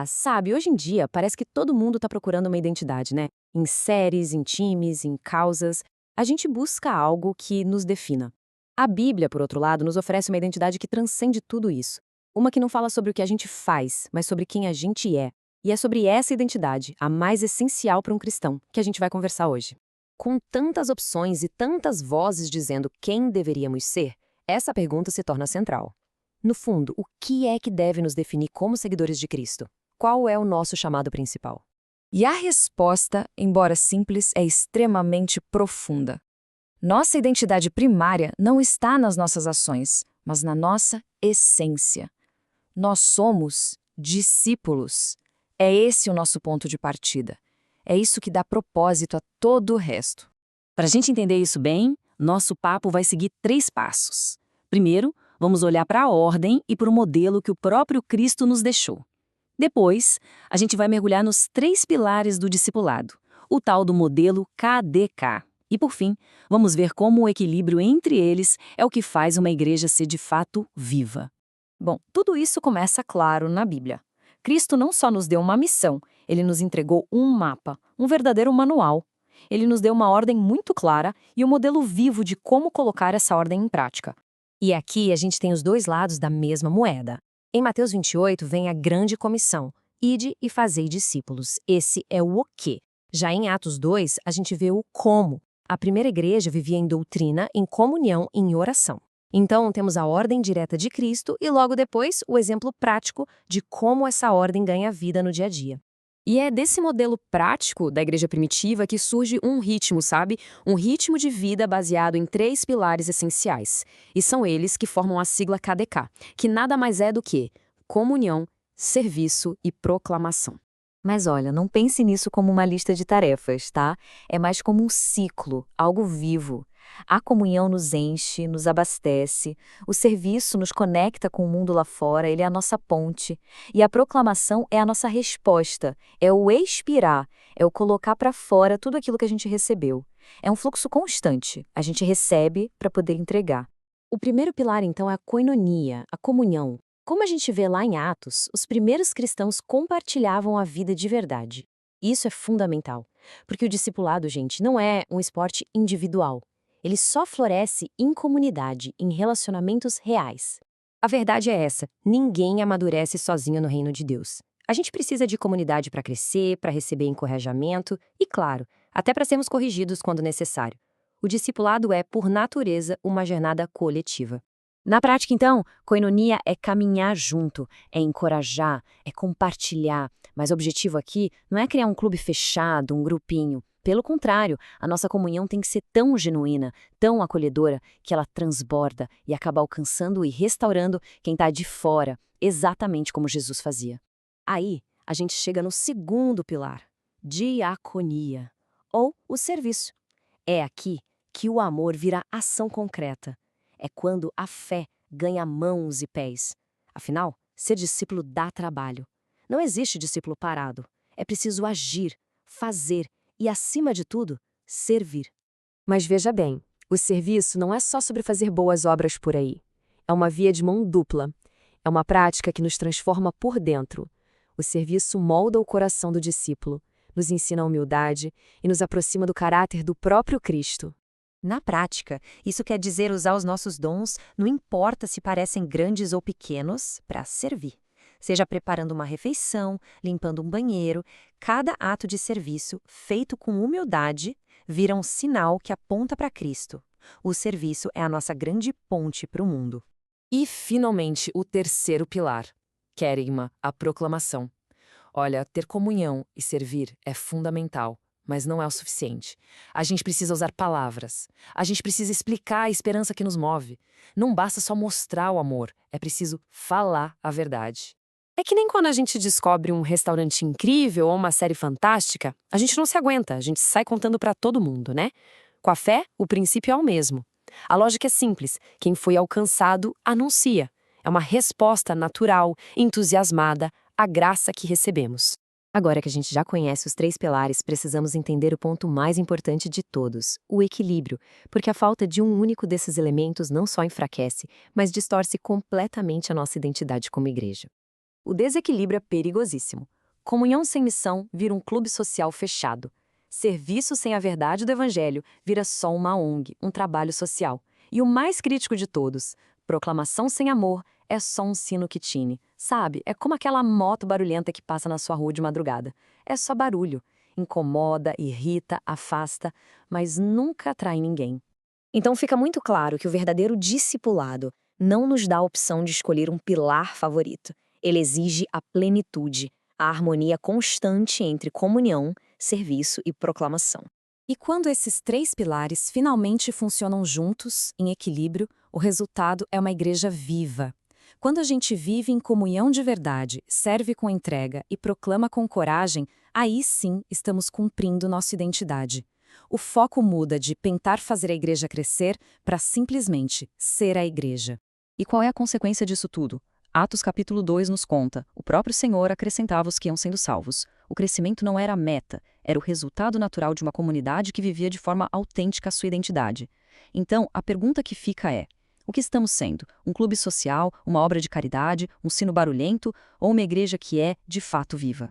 sabe, hoje em dia parece que todo mundo está procurando uma identidade, né? Em séries, em times, em causas. A gente busca algo que nos defina. A Bíblia, por outro lado, nos oferece uma identidade que transcende tudo isso. Uma que não fala sobre o que a gente faz, mas sobre quem a gente é. E é sobre essa identidade, a mais essencial para um cristão, que a gente vai conversar hoje. Com tantas opções e tantas vozes dizendo quem deveríamos ser, essa pergunta se torna central. No fundo, o que é que deve nos definir como seguidores de Cristo? Qual é o nosso chamado principal? E a resposta, embora simples, é extremamente profunda. Nossa identidade primária não está nas nossas ações, mas na nossa essência. Nós somos discípulos. É esse o nosso ponto de partida. É isso que dá propósito a todo o resto. Para a gente entender isso bem, nosso papo vai seguir 3 passos. Primeiro, vamos olhar para a ordem e para o modelo que o próprio Cristo nos deixou. Depois, a gente vai mergulhar nos 3 pilares do discipulado, o tal do modelo KDK. E por fim, vamos ver como o equilíbrio entre eles é o que faz uma igreja ser de fato viva. Bom, tudo isso começa claro na Bíblia. Cristo não só nos deu uma missão, ele nos entregou um mapa, um verdadeiro manual. Ele nos deu uma ordem muito clara e um modelo vivo de como colocar essa ordem em prática. E aqui a gente tem os 2 lados da mesma moeda. Em Mateus 28 vem a grande comissão: ide e fazei discípulos. Esse é o quê. Já em Atos 2, a gente vê o como. A primeira igreja vivia em doutrina, em comunhão e em oração. Então, temos a ordem direta de Cristo e logo depois o exemplo prático de como essa ordem ganha vida no dia a dia. E é desse modelo prático da igreja primitiva que surge um ritmo, sabe? Um ritmo de vida baseado em 3 pilares essenciais. E são eles que formam a sigla KDK, que nada mais é do que comunhão, serviço e proclamação. Mas olha, não pense nisso como uma lista de tarefas, tá? É mais como um ciclo, algo vivo. A comunhão nos enche, nos abastece, o serviço nos conecta com o mundo lá fora, ele é a nossa ponte. E a proclamação é a nossa resposta, é o expirar, é o colocar para fora tudo aquilo que a gente recebeu. É um fluxo constante, a gente recebe para poder entregar. O primeiro pilar, então, é a koinonia, a comunhão. Como a gente vê lá em Atos, os primeiros cristãos compartilhavam a vida de verdade. Isso é fundamental, porque o discipulado, gente, não é um esporte individual. Ele só floresce em comunidade, em relacionamentos reais. A verdade é essa: ninguém amadurece sozinho no reino de Deus. A gente precisa de comunidade para crescer, para receber encorajamento e, claro, até para sermos corrigidos quando necessário. O discipulado é, por natureza, uma jornada coletiva. Na prática, então, koinonia é caminhar junto, é encorajar, é compartilhar. Mas o objetivo aqui não é criar um clube fechado, um grupinho. Pelo contrário, a nossa comunhão tem que ser tão genuína, tão acolhedora, que ela transborda e acaba alcançando e restaurando quem está de fora, exatamente como Jesus fazia. Aí, a gente chega no segundo pilar, diaconia, ou o serviço. É aqui que o amor vira ação concreta. É quando a fé ganha mãos e pés. Afinal, ser discípulo dá trabalho. Não existe discípulo parado. É preciso agir, fazer e, acima de tudo, servir. Mas veja bem, o serviço não é só sobre fazer boas obras por aí. É uma via de mão dupla. É uma prática que nos transforma por dentro. O serviço molda o coração do discípulo, nos ensina a humildade e nos aproxima do caráter do próprio Cristo. Na prática, isso quer dizer usar os nossos dons, não importa se parecem grandes ou pequenos, para servir. Seja preparando uma refeição, limpando um banheiro, cada ato de serviço, feito com humildade, vira um sinal que aponta para Cristo. O serviço é a nossa grande ponte para o mundo. E, finalmente, o terceiro pilar, querigma, a proclamação. Olha, ter comunhão e servir é fundamental. Mas não é o suficiente. A gente precisa usar palavras. A gente precisa explicar a esperança que nos move. Não basta só mostrar o amor, é preciso falar a verdade. É que nem quando a gente descobre um restaurante incrível ou uma série fantástica, a gente não se aguenta, a gente sai contando para todo mundo, né? Com a fé, o princípio é o mesmo. A lógica é simples: quem foi alcançado, anuncia. É uma resposta natural, entusiasmada, à graça que recebemos. Agora que a gente já conhece os 3 pilares, precisamos entender o ponto mais importante de todos, o equilíbrio, porque a falta de um único desses elementos não só enfraquece, mas distorce completamente a nossa identidade como igreja. O desequilíbrio é perigosíssimo. Comunhão sem missão vira um clube social fechado. Serviço sem a verdade do evangelho vira só uma ONG, um trabalho social. E o mais crítico de todos, proclamação sem amor é só um sino que tine. Sabe, é como aquela moto barulhenta que passa na sua rua de madrugada. É só barulho. Incomoda, irrita, afasta, mas nunca atrai ninguém. Então fica muito claro que o verdadeiro discipulado não nos dá a opção de escolher um pilar favorito. Ele exige a plenitude, a harmonia constante entre comunhão, serviço e proclamação. E quando esses 3 pilares finalmente funcionam juntos, em equilíbrio, o resultado é uma igreja viva. Quando a gente vive em comunhão de verdade, serve com entrega e proclama com coragem, aí sim estamos cumprindo nossa identidade. O foco muda de tentar fazer a igreja crescer para simplesmente ser a igreja. E qual é a consequência disso tudo? Atos capítulo 2 nos conta, o próprio Senhor acrescentava os que iam sendo salvos. O crescimento não era a meta, era o resultado natural de uma comunidade que vivia de forma autêntica a sua identidade. Então, a pergunta que fica é: o que estamos sendo? Um clube social, uma obra de caridade, um sino barulhento ou uma igreja que é, de fato, viva?